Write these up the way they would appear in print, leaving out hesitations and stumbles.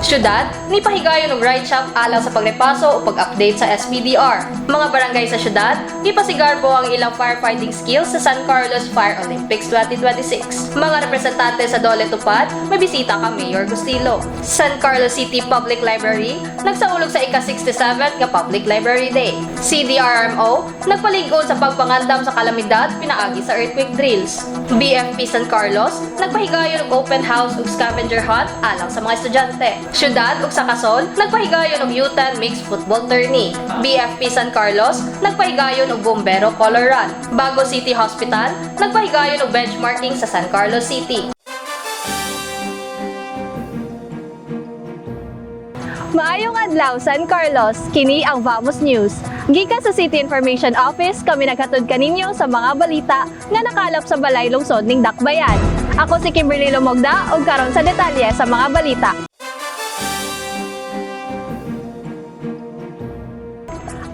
Syudad, ni pahigayon og ride shop alang sa pagrepaso o pag-update sa SPDR. Mga barangay sa syudad, ipasigarbo ang ilang firefighting skills sa San Carlos Fire Olympics 2026. Mga representante sa Dole Tupad, may bisita ka Mayor Gustilo. San Carlos City Public Library, nagsaulog sa ika-67 nga Public Library Day. CDRMO, nagpalig-on sa pagpangandam sa kalamidad pinaagi sa earthquake drills. BFP San Carlos, nagpahigayon og open house ug scavenger hunt alang sa mga estudyante. Syudad ug sa Kasol, nagpahigayon og U10 mixed football tourney. BFP San Carlos, nagpahigayon og bombero color run. Bago City Hospital, nagpahigayon og benchmarking sa San Carlos City. Maayong adlaw San Carlos, kini ang Vamos News. Gikan sa City Information Office, kami naghatod kaninyo sa mga balita nga nakalap sa balay lungsod ning Dakbayan. Ako si Kimberly Lumogda ug karon sa detalye sa mga balita.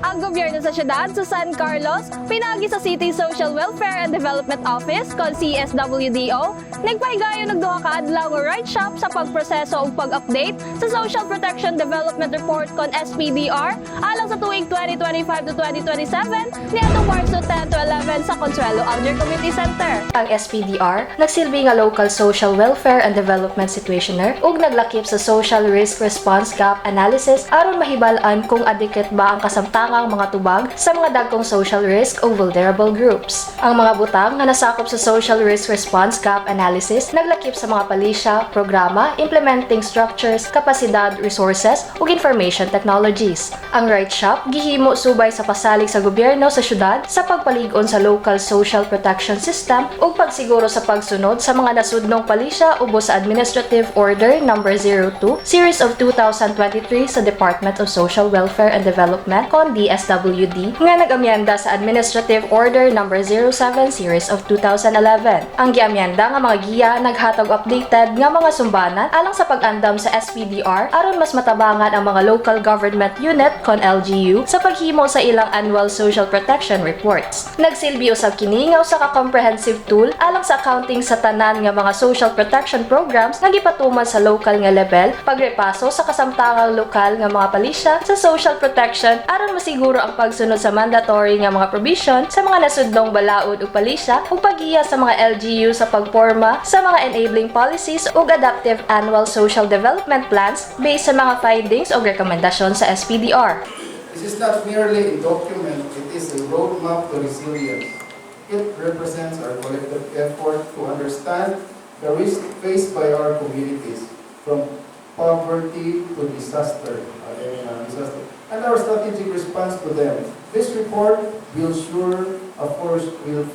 Ang gobyerno sa siyudad sa San Carlos, pinagi sa City Social Welfare and Development Office kon CSWDO, nagpahigayon og duha ka adlaw nga ride shop sa pagproseso ug pag-update sa Social Protection Development Report kon SPDR alang sa tuig 2025 to 2027 niadtong Marso 10 to 11 sa Consuelo Alger Community Center. Ang SPDR nagsilbi nga local social welfare and development situationer ug naglakip sa social risk response gap analysis aron mahibal-an kung adikit ba ang kasamtangang mga tubag sa mga dagkong social risk o vulnerable groups. Ang mga butang nga nasakop sa social risk response gap analysis naglakip sa mga palisya, programa, implementing structures, kapasidad, resources ug information technologies. Ang Right Shop gihimo subay sa pasalig sa gobyerno sa syudad sa pagpalig-on sa local social protection system ug pagsiguro sa pagsunod sa mga nasudnong palisya ubos sa Administrative Order No. 02 Series of 2023 sa Department of Social Welfare and Development kon DSWD nga nag-amyenda sa Administrative Order No. 07 Series of 2011. Ang giamyenda nga mga giya naghatag updated nga mga sumbanan alang sa pag-andam sa SPDR aron mas matabangan ang mga local government unit kon LGU sa paghimo sa ilang annual social protection reports. Nagsilbi usab kini nga usa ka comprehensive tool alang sa accounting sa tanan nga mga social protection programs nga gipatuman sa local nga level, pagrepaso sa kasamtangang lokal nga mga palisya sa social protection aron masiguro ang pagsunod sa mandatory nga mga provision sa mga nasudnong balaod ug palisya ug paggiya sa mga LGU sa pagporma sa mga enabling policies ug adaptive annual social development plans based sa mga findings ug rekomendasyon sa SPDR. This is not merely a document, it is a roadmap to resilience. It represents our collective effort to understand the risk faced by our communities, from poverty to disaster, and our strategic response to them. This report will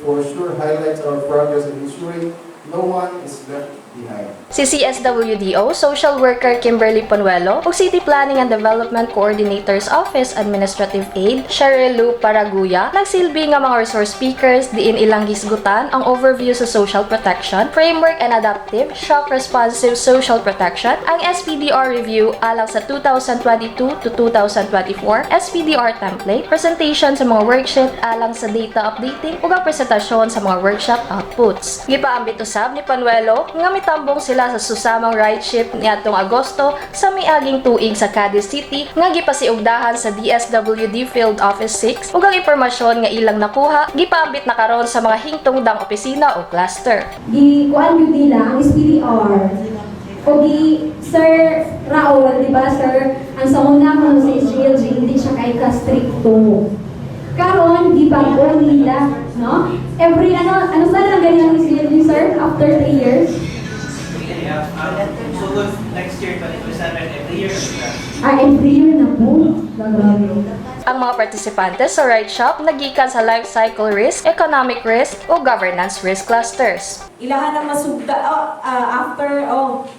for sure highlight our progress in ensuring no one is left behind. Si CSWDO Social Worker Kimberly Panuelo ug City Planning and Development Coordinator's Office Administrative Aide Cheryl Lou Paraguya nagsilbi nga mga resource speakers diin ilang gisgutan ang overview sa social protection, framework and adaptive, shock responsive social protection, ang SPDR review alang sa 2022 to 2024 SPDR template, presentation sa mga worksheet alang sa data updating ug ang presentasyon sa mga workshop outputs. Gipaambit usab ni Panuelo nga mitambong sila sa susamang ride ship niadtong Agosto sa miaging tuig sa Cadiz City nga gipasiugdahan sa DSWD Field Office 6 ug ang impormasyon nga ilang nakuha gipaambit na karon sa mga hingtungdang opisina o cluster. Kuan yun nila ang SPDR o Sir Raul, di ba sir, ang sa una ko sa SGLG hindi siya kay ka-stricto. Karon di bago nila, no? Every ano sana lang ganyan ang SGLG sir after 3 years? So next year, 2027, every year. Every year na po. Ang mga partisipante sa Right Shop nagikan sa life cycle risk, economic risk o governance risk clusters. Ilahan ang masugda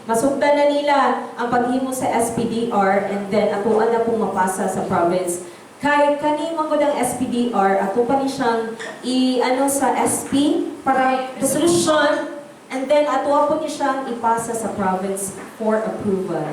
masugda na nila ang paghimo sa SPDR and then atuan na pong mapasa sa province. Kay kani mangod ang SPDR ato pa ni siyang sa SP para resolution and then atuwa po niya siyang ipasa sa province for approval.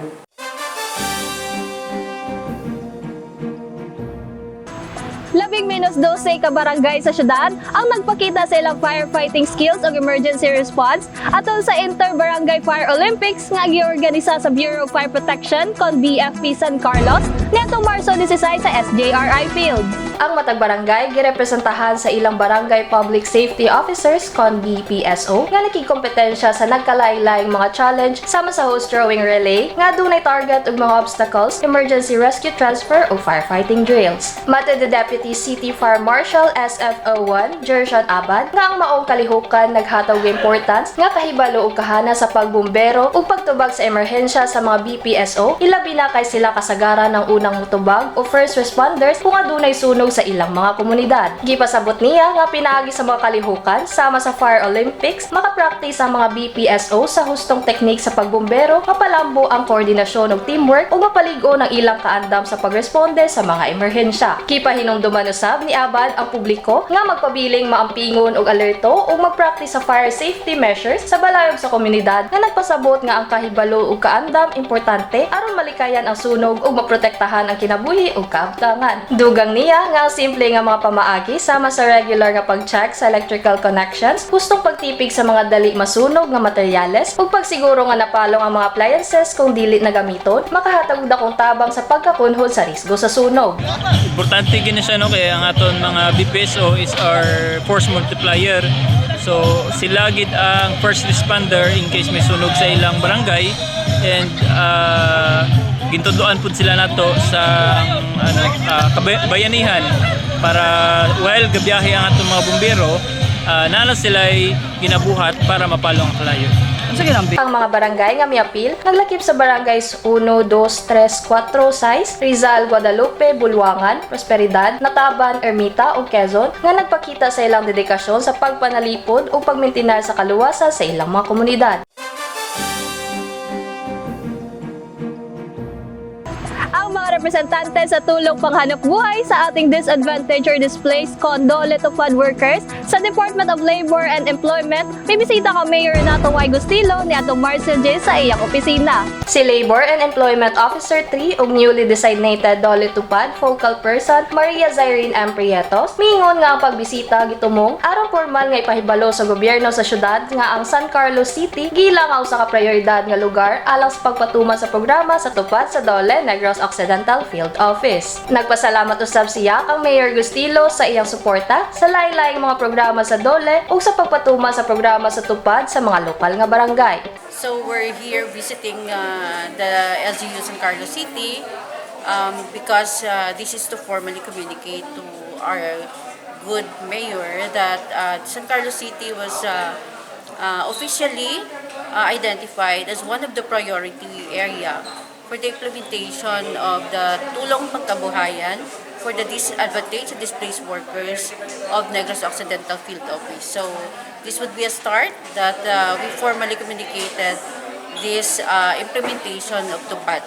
Labi Labing minus 12 ka barangay sa syudad ang nagpakita sa ilang firefighting skills o emergency response atol sa Inter-Barangay Fire Olympics nga giorganisa sa Bureau of Fire Protection kon BFP San Carlos nitong Marso 16 sa SJRI Field. Ang matag barangay girepresentahan sa ilang barangay public safety officers kon BPSO nga nakikompetensya sa nagkalain-laing mga challenge sama sa hose throwing relay nga dunay target ug mga obstacles, emergency rescue transfer o firefighting drills. Mata the Deputy City Fire Marshal SFO1 Jershon Abad nga ang maong kalihukan naghatag og importance nga kahibalo ug kahana sa pagbumbero ug pagtubag sa emerhensya sa mga BPSO ilabi na kay sila kasagaran ng unang mutubag o first responders kung adunay sunog sa ilang mga komunidad. Gipasabot niya nga pinaagi sa mga kalihukan sama sa Fire Olympics makapractice ang mga BPSO sa hustong teknik sa pagbumbero, mapalambo ang koordinasyon ug teamwork ug mapaligo ng ilang kaandam sa pagresponde sa mga emerhensya. Gipahinumduman usab ni Abad ang publiko nga magpabiling maampingon og alerto ug magpractice sa fire safety measures sa balayog sa komunidad nga nagpasabot nga ang kahibalo ug kaandam importante aron malikayan ang sunog ug maprotektahan ang kinabuhi ug kaabtangan. Dugang niya nga ang simple nga mga pamaagi sama sa regular nga pag-check sa electrical connections, hustong pagtipig sa mga dali masunog nga materyales ug pagsiguro nga napalong ang mga appliances kung dili na gamiton, makahatag og dakong tabang sa pagkakunhod sa risgo sa sunog. Importante gini siya no kay ang aton mga BPSO is our force multiplier. So sila gid ang first responder in case may sunog sa ilang barangay and gintuduan pud sila nato sa bayanihan para while gabiyahe ang atong mga bumbero nana sila ay ginabuhat para mapalong ang kalayo. Ang mga barangay nga miapil naglakip sa barangays 1, 2, 3, 4, 6, Rizal, Guadalupe, Bulwangan, Prosperidad, Nataban, Ermita ug Quezon nga nagpakita sa ilang dedikasyon sa pagpanalipod ug pagmintinar sa kaluwasan sa ilang mga komunidad. Ang mga representante sa tulong panghanap buhay sa ating disadvantaged or displaced condo letupad workers sa Department of Labor and Employment, bibisita ka Mayor Renato Y. Gustilo ni atong Marcel J. sa iyang opisina. Si Labor and Employment Officer 3 ug newly designated Doletupad Focal Person Maria Zyrene M. Prietos miingon nga ang pagbisita gitumong aron formal nga ipahibalo sa gobyerno sa syudad nga ang San Carlos City gilang nga usa ka prioridad nga lugar alang sa pagpatuman sa programa sa tupad sa Dole Negros Occidental Field Office. Nagpasalamat usab siya kang Mayor Gustilo sa iyang suporta sa lain-laing mga programa sa Dole ug sa pagpatuma sa programa sa tupad sa mga lokal nga barangay. So we're here visiting the LGU San Carlos City because this is to formally communicate to our good mayor that San Carlos City was officially identified as one of the priority area for the implementation of the Tulong Pangkabuhayan for the disadvantaged and displaced workers of Negros Occidental Field Office. So this would be a start that we formally communicated this implementation of TUPAD.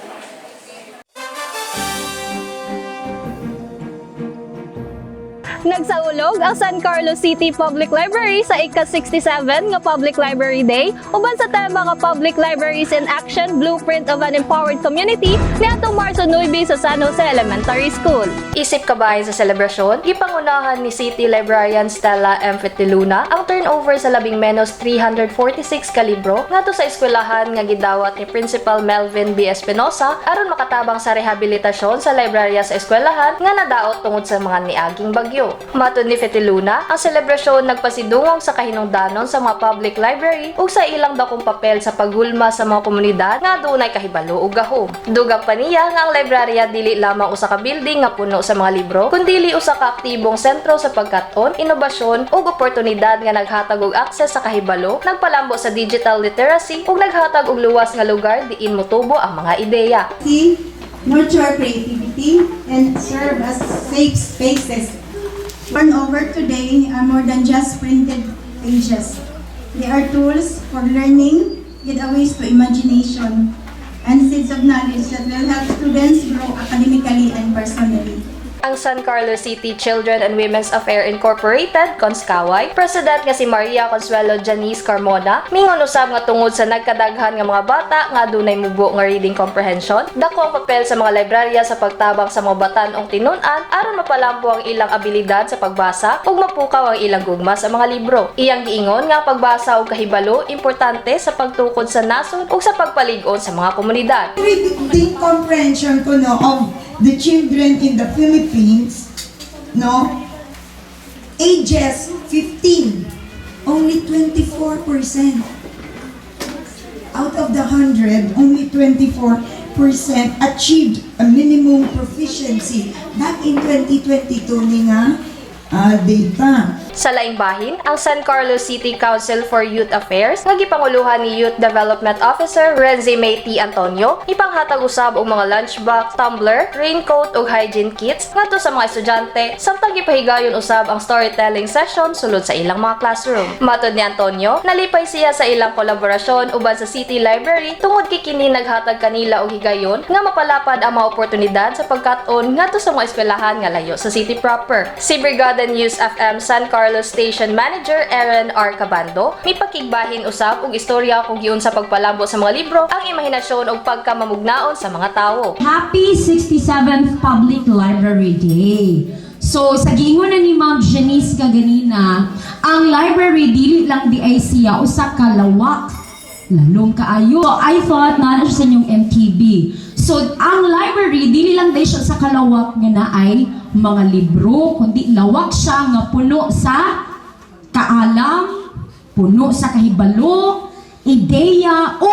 Nagsaulog ang San Carlos City Public Library sa ika-67 nga Public Library Day uban sa tema nga Public Libraries in Action Blueprint of an Empowered Community niadtong Marso 9 sa San Jose Elementary School. Isip kabahin sa selebrasyon, gipangunahan ni City Librarian Stella M. Fetiluna ang turnover sa labing menos 346 ka libro ngadto sa eskwelahan nga gidawat ni Principal Melvin B. Espinosa aron makatabang sa rehabilitasyon sa librarya sa eskwelahan nga nadaot tungod sa mga niaging bagyo. Matod ni Fetiluna, ang selebrasyon nagpasidungog sa kahinungdanon sa mga public library ug sa ilang dakong papel sa paghulma sa mga komunidad nga dunay kahibalo ug gahom. Dugang pa niya nga ang librarya dili lamang usa ka building nga puno sa mga libro, kundi usa ka aktibong sentro sa pagkat-on, inobasyon ug oportunidad nga naghatag og akses sa kahibalo, nagpalambo sa digital literacy ug naghatag og luwas nga lugar diin motubo ang mga ideya. Nurture creativity and serve as safe spaces. Turnover today are more than just printed pages. They are tools for learning, gateways to imagination, and seeds of knowledge that will help students grow academically and personally. Ang San Carlos City Children and Women's Affairs Incorporated, Konskaway, President nga si Maria Consuelo Janice Carmona, mingon usab nga tungod sa nagkadaghan nga mga bata nga dunay mubo nga reading comprehension, dako ang papel sa mga librarya sa pagtabang sa mga batan-ong tinun-an aron mapalambo ang ilang abilidad sa pagbasa ug mapukaw ang ilang gugma sa mga libro. Iyang giingon nga pagbasa og kahibalo importante sa pagtukod sa nasod ug sa pagpalig-on sa mga komunidad. Reading comprehension ko no of the children in the Philippines, no, ages 15, only 24%. Out of the 100, only 24% achieved a minimum proficiency. Back in 2022 ni nga data. Sa laing bahin, ang San Carlos City Council for Youth Affairs nga gipanguluhan ni Youth Development Officer Renzi May T. Antonio, ipanghatag usab og mga lunchbox, tumbler, raincoat ug hygiene kits ngadto sa mga estudyante samtang gipahigayon usab ang storytelling session sulod sa ilang mga classroom. Matod ni Antonio, nalipay siya sa ilang kolaborasyon uban sa City Library tungod kay kini naghatag kanila og higayon nga mapalapad ang mga oportunidad sa pagkat-on ngadto sa mga eskwelahan nga layo sa city proper. Si Brigada News FM San Carlos Station Manager Aaron R. Cabando, may pakigbahin usab og istorya kung giun sa pagpalambo sa mga libro ang imahinasyon og pagkamamugnaon sa mga tawo. Happy 67th Public Library Day! So, sa giingon na ni Ma'am Janice kaganina, ang library dili lang di ay siya usa ka lawak. Lalong kaayo. I thought na sa inyong MTB. So, ang library, dili lang dahil siya sa kalawak nga na ay mga libro, kundi lawak siya nga puno sa kaalam, puno sa kahibalo, ideya, o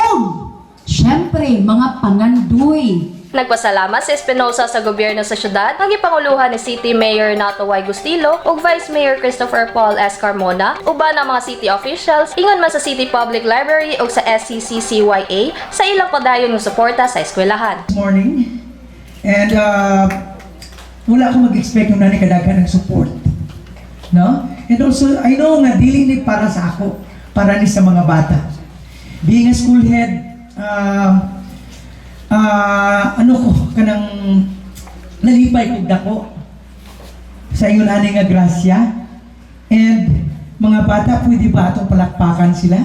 syempre, mga pangandoy. Nagpasalamat si Espinosa sa gobyerno sa syudad, nga gipanguluhan ni City Mayor Nato Y. Gustilo ug Vice Mayor Christopher Paul S. Carmona, uban ang mga city officials, ingon man sa City Public Library ug sa SCCCYA sa ilang padayon ng suporta sa eskwelahan. Morning, and wala akong mag-expect nung nani kadaghan ng support, no? And also, I know nga dili ni para sa ako, para ni sa mga bata. Being a school head, kanang nalipay kog dako sa ingon ani nga grasya, and mga bata, pwede ba atong palakpakan sila?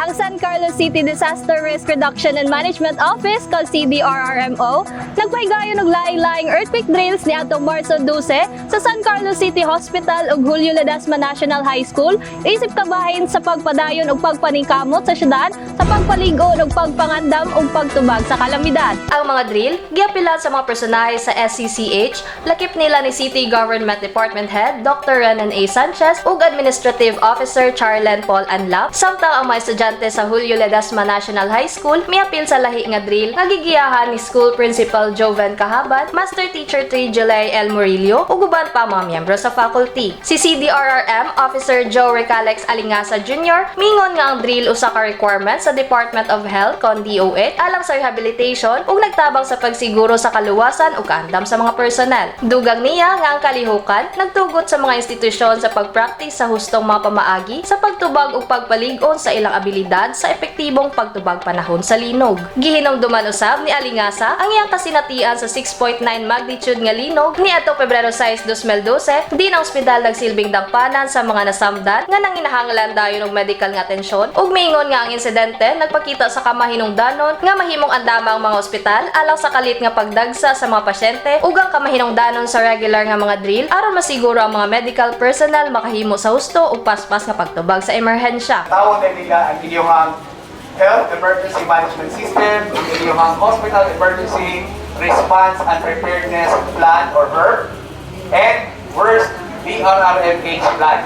Ang San Carlos City Disaster Risk Reduction and Management Office, called CDRRMO, nagpahigayon og laing-laing earthquake drills ni atong Marso 12 sa San Carlos City Hospital ug Julio Ledesma National High School, isip kabahin sa pagpadayon ug pagpaningkamot sa syudad sa pagpaligon ug pagpangandam ug pagtubag sa kalamidad. Ang mga drill, giapilan sa mga personahe sa SCCH, lakip nila ni City Government Department Head Dr. Renan A. Sanchez ug Administrative Officer Charlen Paul Anlap, samtang ang mga estudyante sa Julio Ledesma National High School miapil sa lahi nga drill nga gigiyahan ni School Principal Joven Cahaban, Master Teacher 3 July L. Murillo ug uban pa mga miyembro sa faculty. Si CDRRM Officer Joe Recalex Alingasa Jr. mingon nga ang drill usa ka requirement sa Department of Health kon DOH alang sa rehabilitation ug nagtabang sa pagsiguro sa kaluwasan ug kaandam sa mga personnel. Dugang niya nga ang kalihukan nagtugot sa mga institusyon sa pagpractice sa hustong mga pamaagi sa pagtubag ug pagpalig-on sa ilang abilidad sa epektibong pagtubag panahon sa linog. Gihinumduman usab ni Alingasa ang iyang kasinatian sa 6.9 magnitude nga linog ni atong Pebrero 6, 2012 di na ospital nagsilbing dangpanan sa mga nasamdan nga nanginahanglan dayon og medical nga atensyon ug miingon nga ang insidente nagpakita sa kamahinungdanon nga mahimong andama ang mga ospital alang sa kalit nga pagdagsa sa mga pasyente ug ang kamahinungdanon sa regular nga mga drill aron masiguro ang mga medical personnel makahimo sa husto ug paspas nga pagtubag sa emerhensya. Tawon na nila ang inyong health emergency management system, ang inyong hospital emergency response and preparedness plan or HERP, and worst DRRMH plan.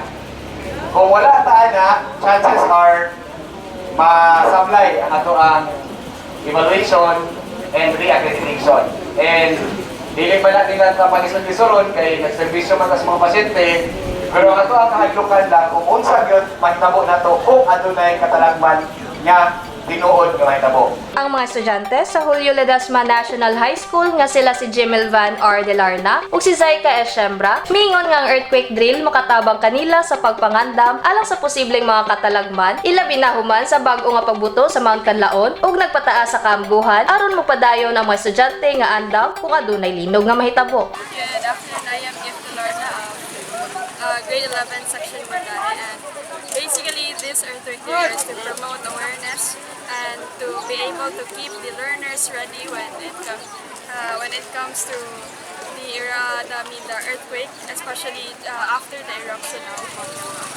Kung wala taan na, chances are masablay ang ato ang evaluation and re-accreditation. And dili pa natin ang kapanisod-isulod kay nagservisyo man sa mga pasyente, pero ato ang kahadlukan lang kung unsa gyud mahitabo nato kung adunay katalagman nga tinuod nga mahitabo. Ang mga estudyante sa Julio Ledesma National High School nga sila si Jimel Van R. Delarna ug si Zaika Eschembra miingon nga ang earthquake drill makatabang kanila sa pagpangandam alang sa posibleng mga katalagman ilabi na human sa bag-o nga pagbuto sa Mount Canlaon ug nagpataas sa kaamguhan aron mopadayon ang mga estudyante nga andam kung adunay linog nga mahitabo. Good afternoon, I am Gift Delarna of grade 11 section Barangay, and basically this earthquake drill is to promote awareness and to be able to keep the learners ready when it comes to the earthquake, especially after the eruption of Mount Canlaon.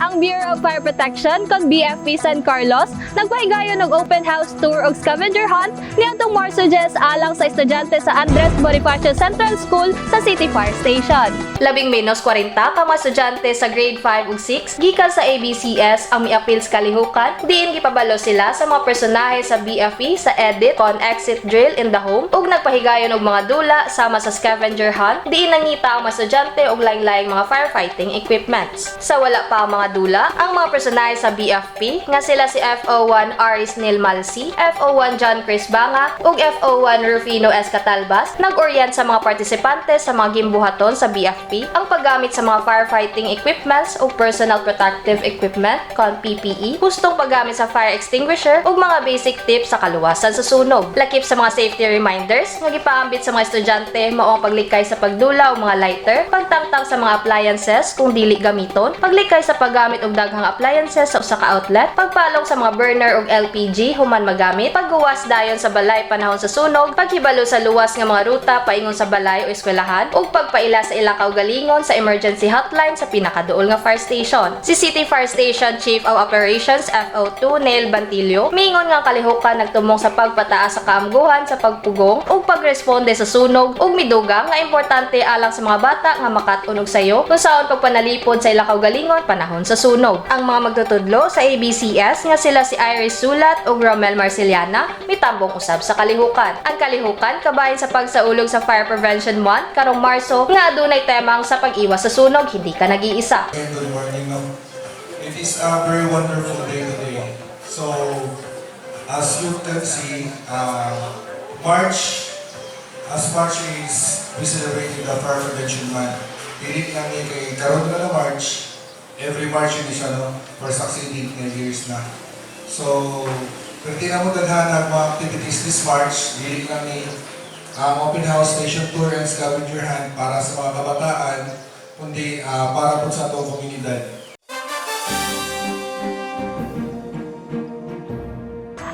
Ang Bureau of Fire Protection kon BFP San Carlos nagpahigayon og open house tour og scavenger hunt niadtong Marso 10 alang sa estudyante sa Andres Bonifacio Central School sa City Fire Station. Labing menos 40 ka mga estudyante sa grade 5 ug 6 gikan sa ABCS ang miapil sa kalihukan diin gipabalo sila sa mga personahe sa BFP sa edit kon exit drill in the home ug nagpahigayon og mga dula sama sa scavenger hunt diin nangita ang mga estudyante og laing-laing mga firefighting equipments. Sa wala pa ang mga dula, ang mga personahe sa BFP nga sila si FO1 Aris Neil Malsi, FO1 John Chris Banga ug FO1 Rufino S. Catalbas nag-orient sa mga partisipante sa mga gimbuhaton sa BFP ang paggamit sa mga firefighting equipments o personal protective equipment kon PPE, hustong paggamit sa fire extinguisher ug mga basic tips sa kaluwasan sa sunog. Lakip sa mga safety reminders nga gipaambit sa mga estudyante mao ang paglikay sa pagdula o mga lighter, pagtangtang sa mga appliances kung dili gamiton, paglikay sa paggamit og daghang appliances sa usa ka outlet, pagpalong sa mga burner og LPG human magamit, pagguwas dayon sa balay panahon sa sunog, paghibalo sa luwas nga mga ruta paingon sa balay o eskwelahan, ug pagpaila sa ilakaw galingon sa emergency hotline sa pinakaduol nga fire station. Si City Fire Station Chief of Operations FO2 Neil Bantillo miingon nga kalihukan nagtumong sa pagpataas sa kaamguhan sa pagpugong ug pagresponde sa sunog ug midugang nga importante alang sa mga bata nga makat-on og sayo kung saon pagpanalipod sa ilakaw galingon panahon sa sunog. Ang mga magtutudlo sa ABCS nga sila si Iris Sulat ug Romel Marceliana mitambong usab sa kalihukan. Ang kalihukan kabahin sa pagsaulog sa Fire Prevention Month karong Marso nga adunay temang sa pag-iwas sa sunog hindi ka nag-iisa. Good morning. It is a very wonderful day today. So, as you can see, March is we celebrating the Fire Prevention Month. Pilit lang kay karon na March. Every March yun siya, no? For succeeding years na. So, pwede na mo daghan mga activities this March. Pilit lang ni open house, station tour, and scavenger hunt para sa mga kabataan, kundi para po sa itong komunidad.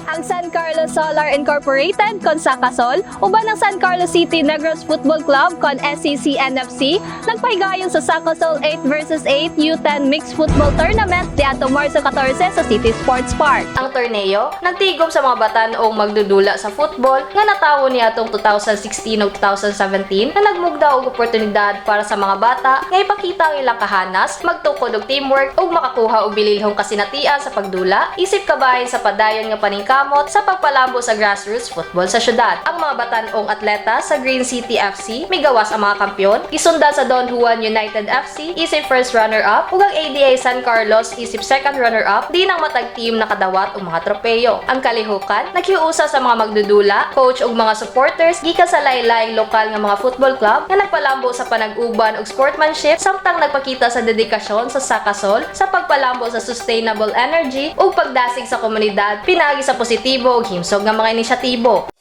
Ang San Carlos Solar Incorporated kon Sakasol uban ng San Carlos City Negros Football Club kon SCC NFC nagpahigayon sa Sakasol 8 vs 8 U10 Mixed Football Tournament niadtong Marso 14 sa City Sports Park. Ang torneo nagtigom sa mga batan-ong magdudula sa football nga natawo niadtong 2016 ug 2017 na nagmugda og oportunidad para sa mga bata nga ipakita ang ilang kahanas, magtukod og teamwork ug makakuha og bililhong kasinatian sa pagdula isip kabahin sa padayon nga paningkamot sa pagpalambo sa grassroots football sa syudad. Ang mga batan-ong atleta sa Green City FC migawas ang mga kampyon, gisundan sa Don Juan United FC isip first runner-up ug ang ADA San Carlos isip second runner-up di nang matag team nakadawat og mga tropeyo. Ang kalihukan naghiusa sa mga magdudula, coach ug mga supporters gikan sa lain-laing lokal nga mga football club nga nagpalambo sa panag-uban ug sportsmanship samtang nagpakita sa dedikasyon sa Sakasol sa pagpalambo sa sustainable energy ug pagdasig sa komunidad pinaagi sa positibo ug himsog nga mga inisyatibo.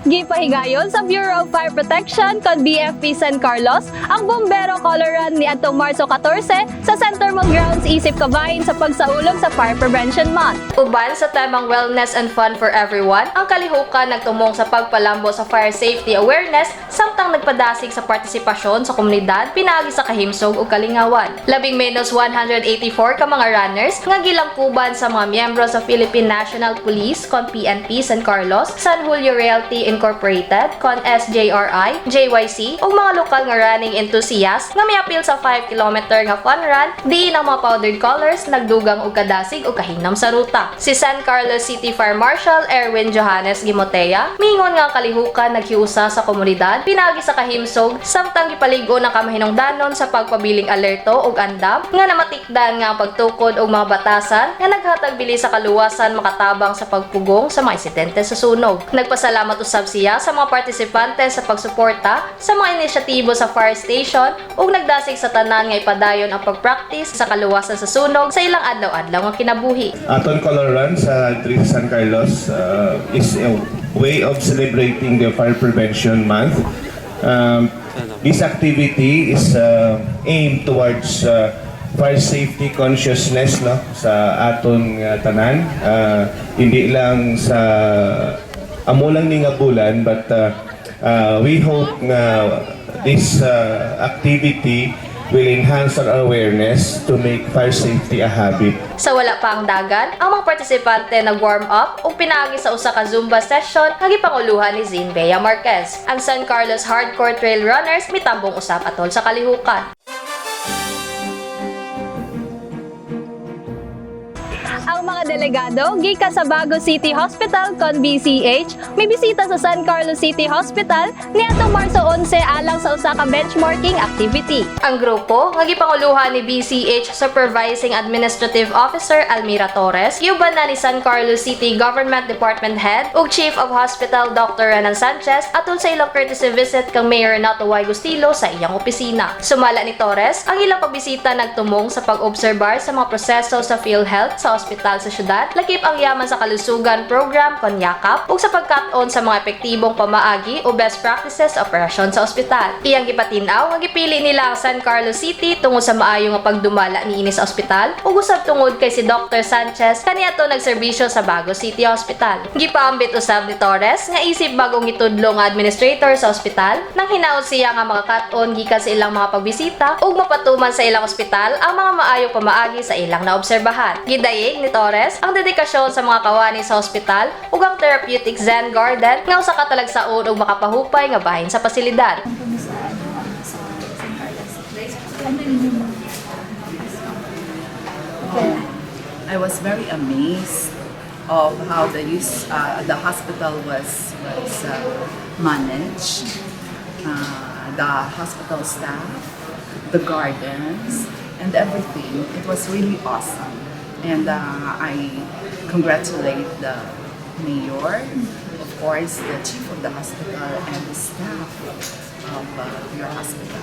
Gipahigayon sa Bureau of Fire Protection kon BFP San Carlos ang bombero color run niadtong Marso 14 sa Center Mall Grounds isip kabahin sa pagsaulog sa Fire Prevention Month. Uban sa temang wellness and fun for everyone, ang kalihukan nagtumong sa pagpalambo sa fire safety awareness samtang nagpadasig sa partisipasyon sa komunidad pinaagi sa kahimsog ug kalingawan. Labing menos 184 ka mga runners nga gilangkuban sa mga miyembro sa Philippine National Police kon PNP San Carlos, San Julio Realty Incorporated kon SJRI, JYC ug mga lokal nga running enthusiasts nga miapil sa 5 km nga fun run diin ang mga powdered colors nagdugang og kadasig o kahinam sa ruta. Si San Carlos City Fire Marshal Erwin Johannes Gimotea miingon nga ang kalihukan naghiusa sa komunidad pinagi sa kahimsog samtang gipaligo ng kamahinungdanon sa pagpabiling alerto ug andam nga namatikdan nga ang pagtukod og mga batasan nga naghatag bili sa kaluwasan makatabang sa pagpugong sa mga insidente sa sunog. Nagpasalamat usab siya sa mga partisipante sa pagsuporta sa mga inisyatibo sa fire station ug nagdasig sa tanan nga ipadayon ang pag-practice sa kaluwasan sa sunog sa ilang adlaw-adlaw nga kinabuhi. Aton Color Run sa San Carlos is a way of celebrating the Fire Prevention Month. This activity is aimed towards fire safety consciousness no sa aton tanan, hindi lang sa amo lang ni nga bulan, but we hope na this activity will enhance our awareness to make fire safety a habit. Sa wala pa ang dagan, ang mga partisipante nag-warm up ug pinaagi sa usa ka Zumba session nga gipanguluhan ni Zine Bea Marquez. Ang San Carlos Hardcore Trail Runners mitambong usab atol sa kalihukan. Ang mga delegado gikan sa Bago City Hospital kon BCH may bisita sa San Carlos City Hospital niadtong Marso 11 alang sa usa ka benchmarking activity. Ang grupo nga gipanguluhan ni BCH Supervising Administrative Officer Almira Torres giuban na ni San Carlos City Government Department Head ug Chief of Hospital Dr. Renan Sanchez atol sa ilang courtesy visit kang Mayor Renato Y. Gustilo sa iyang opisina. Sumala ni Torres, ang ilang pagbisita nagtumong sa pag-obserbar sa mga proseso sa PhilHealth sa ospital sa syudad, lakip ang yaman sa kalusugan program kon yakap ug sa pagkat-on sa mga epektibong pamaagi o best practices operasyon sa ospital. Iyang gipatinaw nga gipili nila ang San Carlos City tungod sa maayo nga pagdumala niini sa ospital ug usab tungod kay si Dr. Sanchez kaniadto nagserbisyo sa Bago City Hospital. Gipaambit usab ni Torres nga isip bagong itudlo nga administrator sa ospital nang hinaot siya nga makakat-on gikan sa ilang mga pagbisita ug mapatuman sa ilang ospital ang mga maayong pamaagi sa ilang naobserbahan. Gidayeg ni Torres ang dedikasyon sa mga kawani sa ospital ug ang therapeutic Zen Garden nga usa ka talagsaon ug makapahupay nga bahin sa pasilidad. I was very amazed of how the hospital was managed, the hospital staff, the gardens, and everything. It was really awesome. And I congratulate the mayor, of course, the chief of the hospital, and the staff of your hospital.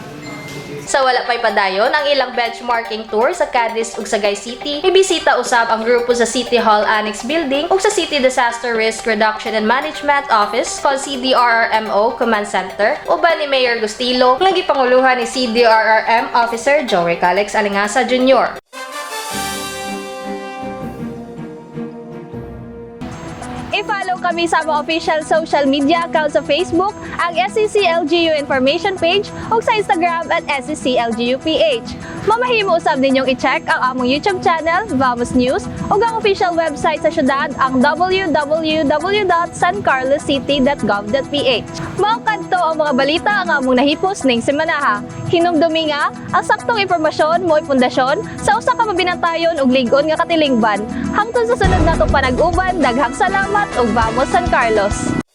Sa wala pa'y padayon ang ilang benchmarking tour sa Cadiz ug Sagay City, ibisita usab ang grupo sa City Hall Annex Building ug sa City Disaster Risk Reduction and Management Office called CDRRMO Command Center uban ni Mayor Gustilo nga gipanguluhan ni CDRRM Officer Joey Calex Alingasa Jr. I-follow kami sa mga official social media account sa Facebook, ang SCCLGU Information Page o sa Instagram at SCCLGUPH. Mamahimo usab ninyong i-check ang among YouTube channel, Vamos News, o ang official website sa syudad, ang www.sancarloscity.gov.ph. Mao kadto ang mga balita ang among nahipos ning semanaha. Hinumdumi nga, ang saktong impormasyon mo'y pundasyon sa usa ka mabinantayon ug lig-on nga katilingban. Hangtod sa sunod nato panag-uban, daghang salamat ug Vamos San Carlos!